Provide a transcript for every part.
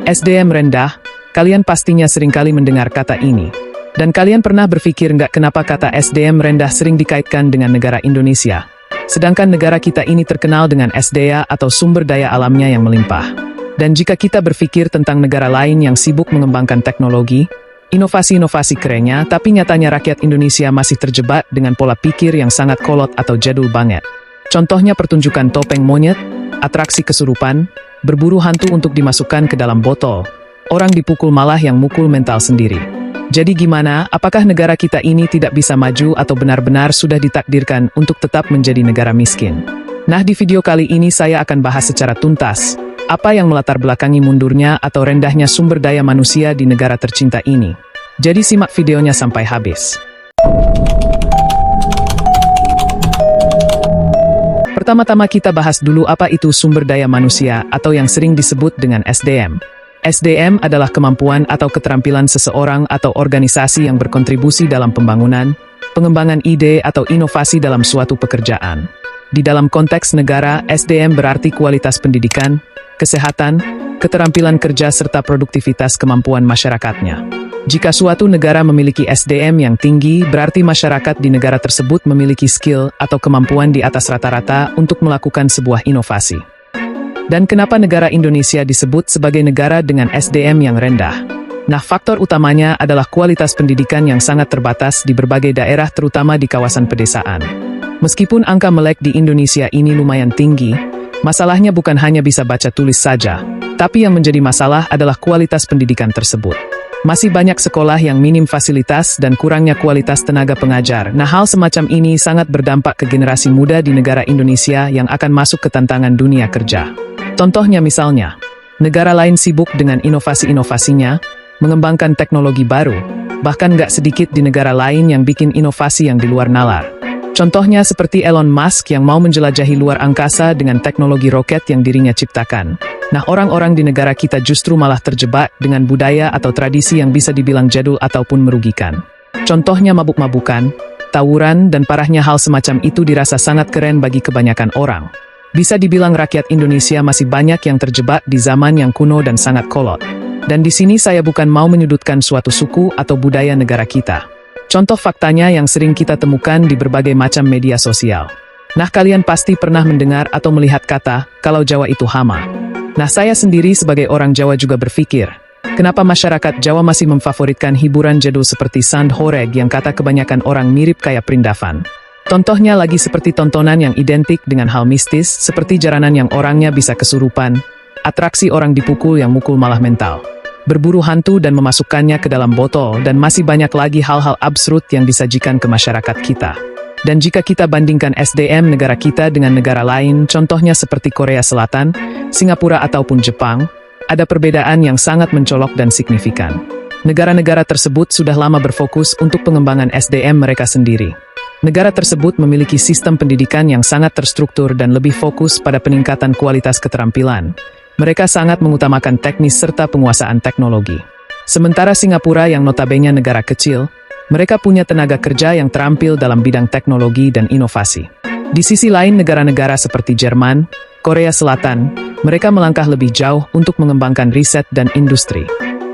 SDM rendah, kalian pastinya seringkali mendengar kata ini. Dan kalian pernah berpikir nggak kenapa kata SDM rendah sering dikaitkan dengan negara Indonesia? Sedangkan negara kita ini terkenal dengan SDA atau sumber daya alamnya yang melimpah. Dan jika kita berpikir tentang negara lain yang sibuk mengembangkan teknologi, inovasi-inovasi kerennya, tapi nyatanya rakyat Indonesia masih terjebak dengan pola pikir yang sangat kolot atau jadul banget. Contohnya pertunjukan topeng monyet, atraksi kesurupan, berburu hantu untuk dimasukkan ke dalam botol. Orang dipukul malah yang mukul mental sendiri. Jadi gimana, apakah negara kita ini tidak bisa maju atau benar-benar sudah ditakdirkan untuk tetap menjadi negara miskin? Nah, di video kali ini saya akan bahas secara tuntas apa yang melatar belakangi mundurnya atau rendahnya sumber daya manusia di negara tercinta ini. Jadi simak videonya sampai habis. Pertama-tama kita bahas dulu apa itu sumber daya manusia atau yang sering disebut dengan SDM. SDM adalah kemampuan atau keterampilan seseorang atau organisasi yang berkontribusi dalam pembangunan, pengembangan ide atau inovasi dalam suatu pekerjaan. Di dalam konteks negara, SDM berarti kualitas pendidikan, kesehatan, keterampilan kerja serta produktivitas kemampuan masyarakatnya. Jika suatu negara memiliki SDM yang tinggi, berarti masyarakat di negara tersebut memiliki skill atau kemampuan di atas rata-rata untuk melakukan sebuah inovasi. Dan kenapa negara Indonesia disebut sebagai negara dengan SDM yang rendah? Nah, faktor utamanya adalah kualitas pendidikan yang sangat terbatas di berbagai daerah terutama di kawasan pedesaan. Meskipun angka melek di Indonesia ini lumayan tinggi, masalahnya bukan hanya bisa baca tulis saja, tapi yang menjadi masalah adalah kualitas pendidikan tersebut. Masih banyak sekolah yang minim fasilitas dan kurangnya kualitas tenaga pengajar. Nah, hal semacam ini sangat berdampak ke generasi muda di negara Indonesia yang akan masuk ke tantangan dunia kerja. Contohnya misalnya, negara lain sibuk dengan inovasi-inovasinya, mengembangkan teknologi baru, bahkan nggak sedikit di negara lain yang bikin inovasi yang di luar nalar. Contohnya seperti Elon Musk yang mau menjelajahi luar angkasa dengan teknologi roket yang dirinya ciptakan. Nah, orang-orang di negara kita justru malah terjebak dengan budaya atau tradisi yang bisa dibilang jadul ataupun merugikan. Contohnya mabuk-mabukan, tawuran, dan parahnya hal semacam itu dirasa sangat keren bagi kebanyakan orang. Bisa dibilang rakyat Indonesia masih banyak yang terjebak di zaman yang kuno dan sangat kolot. Dan di sini saya bukan mau menyudutkan suatu suku atau budaya negara kita. Contoh faktanya yang sering kita temukan di berbagai macam media sosial. Nah, kalian pasti pernah mendengar atau melihat kata, kalau Jawa itu hama. Nah, saya sendiri sebagai orang Jawa juga berpikir, kenapa masyarakat Jawa masih memfavoritkan hiburan jadul seperti sand horeg yang kata kebanyakan orang mirip kayak perindavan. Contohnya lagi seperti tontonan yang identik dengan hal mistis, seperti jaranan yang orangnya bisa kesurupan, atraksi orang dipukul yang mukul malah mental, berburu hantu dan memasukkannya ke dalam botol, dan masih banyak lagi hal-hal absurd yang disajikan ke masyarakat kita. Dan jika kita bandingkan SDM negara kita dengan negara lain, contohnya seperti Korea Selatan, Singapura ataupun Jepang, ada perbedaan yang sangat mencolok dan signifikan. Negara-negara tersebut sudah lama berfokus untuk pengembangan SDM mereka sendiri. Negara tersebut memiliki sistem pendidikan yang sangat terstruktur dan lebih fokus pada peningkatan kualitas keterampilan. Mereka sangat mengutamakan teknis serta penguasaan teknologi. Sementara Singapura yang notabene negara kecil, mereka punya tenaga kerja yang terampil dalam bidang teknologi dan inovasi. Di sisi lain, negara-negara seperti Jerman, Korea Selatan, mereka melangkah lebih jauh untuk mengembangkan riset dan industri.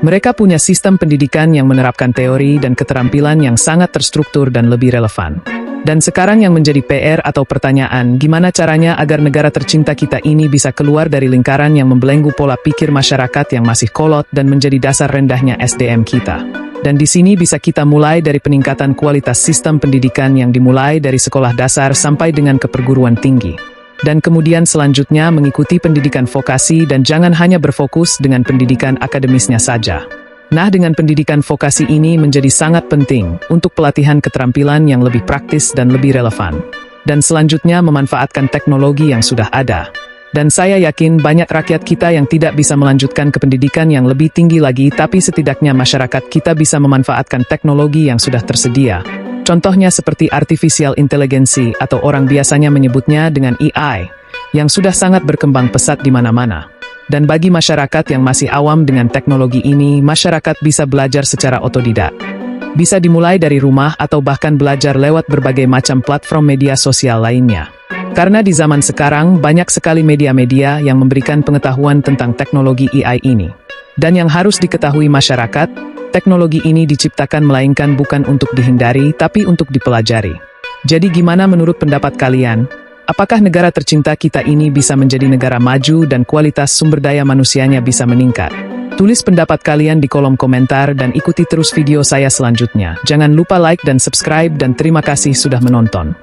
Mereka punya sistem pendidikan yang menerapkan teori dan keterampilan yang sangat terstruktur dan lebih relevan. Dan sekarang yang menjadi PR atau pertanyaan, gimana caranya agar negara tercinta kita ini bisa keluar dari lingkaran yang membelenggu pola pikir masyarakat yang masih kolot dan menjadi dasar rendahnya SDM kita. Dan di sini bisa kita mulai dari peningkatan kualitas sistem pendidikan yang dimulai dari sekolah dasar sampai dengan ke perguruan tinggi. Dan kemudian selanjutnya mengikuti pendidikan vokasi dan jangan hanya berfokus dengan pendidikan akademisnya saja. Nah, dengan pendidikan vokasi ini menjadi sangat penting untuk pelatihan keterampilan yang lebih praktis dan lebih relevan. Dan selanjutnya memanfaatkan teknologi yang sudah ada. Dan saya yakin banyak rakyat kita yang tidak bisa melanjutkan ke pendidikan yang lebih tinggi lagi, tapi setidaknya masyarakat kita bisa memanfaatkan teknologi yang sudah tersedia. Contohnya seperti artificial intelligence atau orang biasanya menyebutnya dengan AI, yang sudah sangat berkembang pesat di mana-mana. Dan bagi masyarakat yang masih awam dengan teknologi ini, masyarakat bisa belajar secara otodidak. Bisa dimulai dari rumah atau bahkan belajar lewat berbagai macam platform media sosial lainnya. Karena di zaman sekarang banyak sekali media-media yang memberikan pengetahuan tentang teknologi AI ini. Dan yang harus diketahui masyarakat, teknologi ini diciptakan melainkan bukan untuk dihindari, tapi untuk dipelajari. Jadi gimana menurut pendapat kalian? Apakah negara tercinta kita ini bisa menjadi negara maju dan kualitas sumber daya manusianya bisa meningkat? Tulis pendapat kalian di kolom komentar dan ikuti terus video saya selanjutnya. Jangan lupa like dan subscribe dan terima kasih sudah menonton.